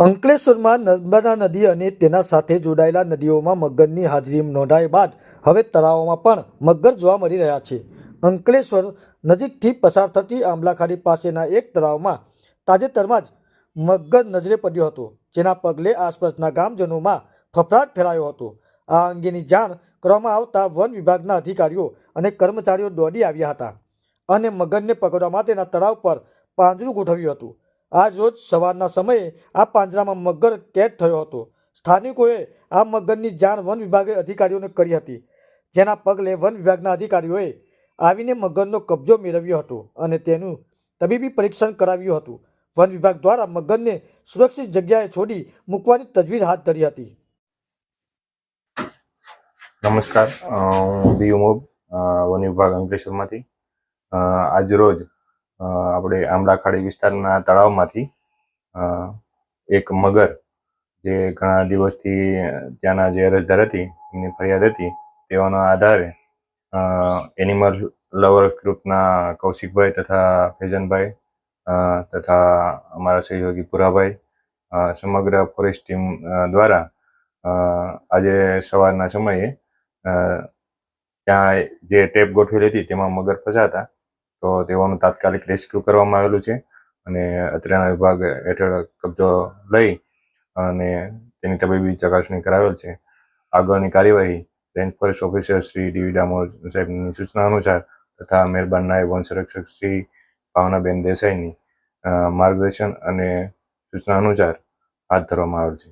અંકલેશ્વરમાં નર્મદા નદી અને તેના સાથે જોડાયેલા નદીઓમાં મગરની હાજરી નોંધાયા બાદ હવે તળાવોમાં પણ મગર જોવા મળી રહ્યા છે. અંકલેશ્વર નજીકથી પસાર થતી આંબલાખાડી પાસેના એક તળાવમાં તાજેતરમાં જ મગર નજરે પડ્યો હતો, જેના પગલે આસપાસના ગામજનોમાં ફફડાટ ફેલાયો હતો. આ અંગેની જાણ કરવામાં આવતા વન વિભાગના અધિકારીઓ અને કર્મચારીઓ દોડી આવ્યા હતા અને મગરને પકડવા માટેના તળાવ પર પાંજરું ગોઠવ્યું હતું. આજ રોજ સવારના સમયે આ પાંજરામાં મગર કેદ થયો હતો. સ્થાનિકોએ આ મગરની જાણ વન વિભાગે અધિકારીઓને કરી હતી, જેના પગલે વન વિભાગના અધિકારીઓએ આવીને મગરનો કબજો મેળવ્યો હતો અને તેનું તબીબી પરીક્ષણ કરાવ્યું હતું. વન વિભાગ દ્વારા મગરને સુરક્ષિત જગ્યાએ છોડી મૂકવાની તજવીજ હાથ ધરી હતી. નમસ્કાર, હું બી ઉમોબ વન વિભાગ અંકલેશ્વરમાંથી. આજ રોજ આપણે આંબલાખાડી વિસ્તારના તળાવમાંથી એક મગર, જે ઘણા દિવસથી ત્યાંના જે અરજદાર હતી એમની ફરિયાદ હતી, તેઓના આધારે એનિમલ લવર ગ્રુપના કૌશિકભાઈ તથા ફૈઝનભાઈ તથા અમારા સહયોગી પુરાભાઈ, સમગ્ર ફોરેસ્ટ ટીમ દ્વારા આજે સવારના સમયે ત્યાં જે ટેપ ગોઠવેલી હતી તેમાં મગર ફસાતા, તો તેઓનું તાત્કાલિક રેસ્ક્યુ કરવામાં આવેલું છે અને અત્રેના વિભાગ હેઠળ કબજો લઈ અને તેની તબીબી ચકાસણી કરાવેલ છે. આગળની કાર્યવાહી range forest officer Shri D Damor સાહેબની સૂચના અનુસાર તથા મહેરબાન નાયબ વન સંરક્ષક શ્રી ભાવનાબેન દેસાઈની માર્ગદર્શન અને સૂચના અનુસાર હાથ ધરવામાં આવેલ છે.